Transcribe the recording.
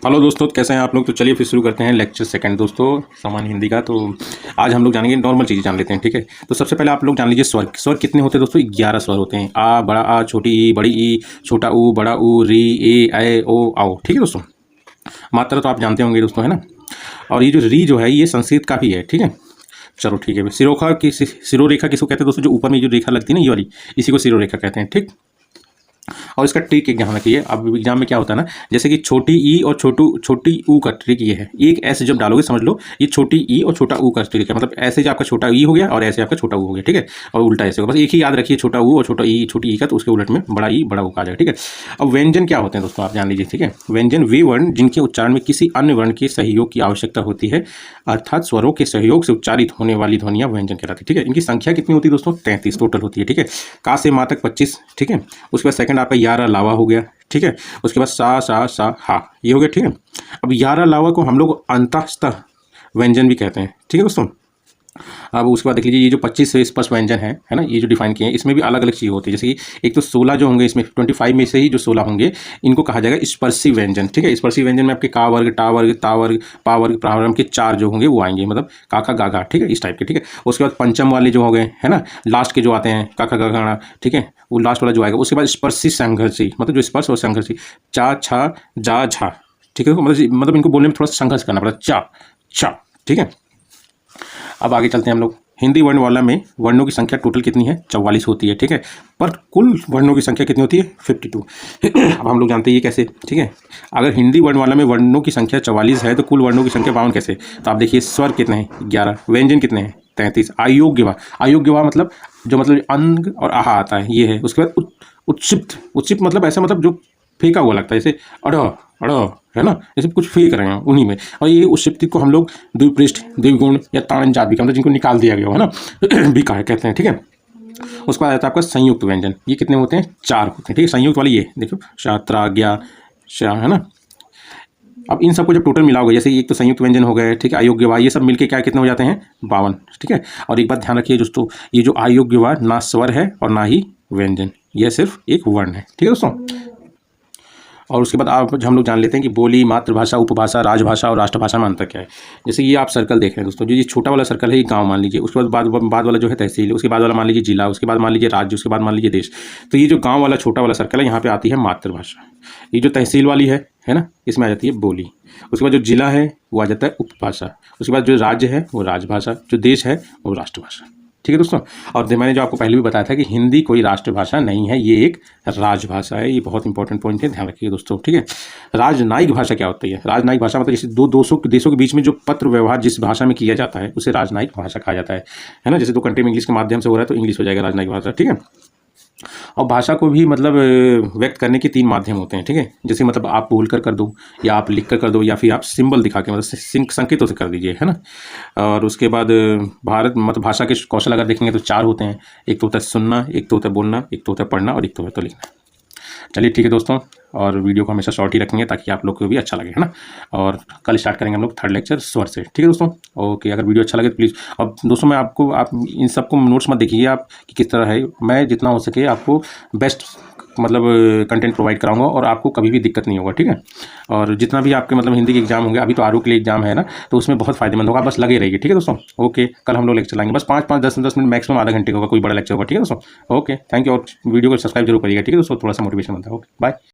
Hello दोस्तों, कैसे हैं आप लोग। तो चलिए फिर शुरू करते हैं लेक्चर सेकंड दोस्तों, सामान्य हिंदी का। तो आज हम लोग जानेंगे, नॉर्मल चीज़ें जान लेते हैं, ठीक है। तो सबसे पहले आप लोग जान लीजिए स्वर। स्वर कितने होते हैं दोस्तों? 11 स्वर होते हैं। आ, बड़ा आ, छोटी ई, बड़ी ई, छोटा ऊ, बड़ा ऊ, री, ए ओ आओ, ठीक है दोस्तों। मात्रा तो आप जानते होंगे दोस्तों, है ना। और ये जो री जो है ये संस्कृत का भी है, ठीक है। चलो ठीक है। सिरोरेखा किसको कहते हैं दोस्तों? जो ऊपर में जो रेखा लगती है ना, ये वाली, इसी को सिरोरेखा कहते हैं, ठीक। और इसका ट्रिक एक ध्यान रखिए। अब एग्जाम में क्या होता है ना, जैसे कि छोटी ई और छोटी ऊ का ट्रिक ये है। एक ऐसे जब डालोगे समझ लो ये छोटी ई और छोटा ऊ का ट्रिक है। मतलब ऐसे जो आपका छोटा ई हो गया और ऐसे आपका छोटा ऊ हो गया, ठीक है। और उल्टा ऐसे होगा। बस एक ही याद रखिए, छोटा ऊ और छोटा ई, छोटी ई का, तो उसके उलट में बड़ा ई बड़ा ऊ का आ जाएगा, ठीक है। अब व्यंजन क्या होते हैं दोस्तों, आप जान लीजिए, ठीक है। व्यंजन वे वर्ण जिनके उच्चारण में किसी अन्य वर्ण के सहयोग की आवश्यकता होती है, अर्थात स्वरों के सहयोग से उच्चारित होने वाली ध्वनियां व्यंजन कहलाती है, ठीक है। इनकी संख्या कितनी होती है दोस्तों? 33 टोटल होती है, ठीक है। का से माँ तक 25, ठीक है। उसके बाद सेकंड आपका 11 लावा हो गया, ठीक है। उसके बाद सा हा, ये हो गया, ठीक है। अब 11 लावा को हम लोग अंतःस्थ व्यंजन भी कहते हैं, ठीक है दोस्तों। अब उसके बाद देख लीजिए, ये जो 25 से स्पष्ट व्यंजन है ना, ये जो डिफाइन किए हैं, इसमें भी अलग अलग चीज़ होती है। जैसे कि एक तो 16 जो होंगे, इसमें 25 में से ही जो 16 होंगे इनको कहा जाएगा स्पर्शी व्यंजन, ठीक है। स्पर्शी व्यंजन में आपके का वर्ग, टा वर्ग, ता वर्ग, पा वर्ग, प्रारंभ के 4 जो होंगे वो आएंगे, मतलब काका गागा, ठीक है, इस टाइप के, ठीक है। उसके बाद पंचम वाले जो हो गए, है ना, लास्ट के जो आते हैं काका गागा, ठीक है, वो लास्ट वाला जो आएगा। उसके बाद स्पर्शी संघर्षी, मतलब जो स्पर्श और संघर्षी, चा छा जा झा, ठीक है। मतलब इनको बोलने में थोड़ा सा संघर्ष करना पड़ता है, चा चा, ठीक है। अब आगे चलते हैं हम लोग। हिंदी वर्णमाला में वर्णों की संख्या टोटल कितनी है? 44 होती है, ठीक है। पर कुल वर्णों की संख्या कितनी होती है? 52। अब हम लोग जानते हैं ये कैसे, ठीक है। अगर हिंदी वर्णमाला में वर्णों की संख्या 44 है तो कुल वर्णों की संख्या 52 कैसे? तो आप देखिए, स्वर कितने हैं? 11। व्यंजन कितने हैं? 33। अयोग्यवा मतलब जो मतलब अंग और आहा आता है, ये है। उसके बाद उत्क्षिप्त मतलब ऐसा, मतलब जो फेंका हुआ लगता है, जैसे अड़ अड़, है ना, जैसे कुछ फेंक रहे हैं उन्हीं में। और ये उत्क्षिप्त को हम लोग द्विपृष्ठ, द्विगुण या ताड़न जात भी, मतलब जिनको निकाल दिया गया हो, है ना, भी कहते हैं, ठीक है। उसके बाद आता है आपका संयुक्त व्यंजन। ये कितने होते हैं? 4 होते हैं, ठीक है। संयुक्त वाली ये देखो, शात्रा ज्ञा शा, है ना। अब इन सबको जब टोटल मिलाओगे, जैसे एक तो संयुक्त व्यंजन हो गए, ठीक है, अयोग्यवा, ये सब मिलके क्या कितने हो जाते हैं? 52, ठीक है। और एक बात ध्यान रखिए दोस्तों, ये जो अयोग्यवा ना स्वर है और ना ही व्यंजन, यह सिर्फ एक वर्ण है, ठीक है दोस्तों। और उसके बाद हम लोग जान लेते हैं कि बोली, मातृभाषा, उपभाषा, राजभाषा और राष्ट्रभाषा में अंतर क्या है। जैसे ये आप सर्कल देख रहे हैं दोस्तों, जो ये छोटा वाला सर्कल है ये गांव मान लीजिए। उसके बाद वाला जो है तहसील, उसके बाद वाला मान लीजिए जिला, उसके बाद मान लीजिए राज्य, उसके बाद मान लीजिए देश। तो ये जो गांव वाला छोटा वाला सर्कल है, यहाँ पे आती है मातृभाषा। ये जो तहसील वाली है ना, इसमें आ जाती है बोली। उसके बाद जो जिला है वो आ जाता है उपभाषा। उसके बाद जो राज्य है वो राजभाषा, जो देश है वो राष्ट्रभाषा, ठीक है दोस्तों। और मैंने जो आपको पहले भी बताया था कि हिंदी कोई राष्ट्रभाषा नहीं है, ये एक राजभाषा है। ये बहुत इंपॉर्टेंट पॉइंट है, ध्यान रखिए दोस्तों, ठीक है। राजनयिक भाषा क्या होती है? राजनयिक भाषा मतलब जैसे दो देशों के बीच में जो पत्र व्यवहार जिस भाषा में किया जाता है उसे राजनयिक भाषा कहा जाता है ना। जैसे 2 कंट्री में इंग्लिश के माध्यम से हो रहा है तो इंग्लिश हो जाएगा राजनयिक भाषा, ठीक है। और भाषा को भी मतलब व्यक्त करने के 3 माध्यम होते हैं, ठीक है। जैसे मतलब आप बोलकर कर दो, या आप लिख कर दो, या फिर आप सिंबल दिखा के, मतलब संकेतों से कर दीजिए, है ना। और उसके बाद भारत मतलब भाषा के कौशल अगर देखेंगे तो 4 होते हैं। एक तो होता है सुनना, एक तो होता है बोलना, एक तो होता है पढ़ना, और एक तो होता है लिखना। चलिए ठीक है दोस्तों, और वीडियो को हमेशा शॉर्ट ही रखेंगे ताकि आप लोग को भी अच्छा लगे, है ना। और कल स्टार्ट करेंगे हम लोग 3rd लेक्चर स्वर से, ठीक है दोस्तों। ओके, अगर वीडियो अच्छा लगे तो प्लीज़। अब दोस्तों मैं आपको, आप इन सबको नोट्स मत देखिए आप कि किस तरह है। मैं जितना हो सके आपको बेस्ट मतलब कंटेंट प्रोवाइड कराऊंगा और आपको कभी भी दिक्कत नहीं होगा, ठीक है। और जितना भी आपके मतलब हिंदी के एग्जाम होंगे, अभी तो आरओ के लिए एग्जाम है ना, तो उसमें बहुत फायदेमंद होगा, बस लगे रहिए, ठीक है दोस्तों। ओके, कल हम लोग लेक्चर लाएंगे, बस 5-5, 10-10 मिनट, मैक्सिमम आधा घंटे का होगा, कोई बड़ा लेक्चर होगा, ठीक है दोस्तों। Okay, thank you. और वीडियो को सब्सक्राइब जरूर करिएगा, ठीक है दोस्तों, थोड़ा सा मोटिवेशन बनता है। Okay, bye.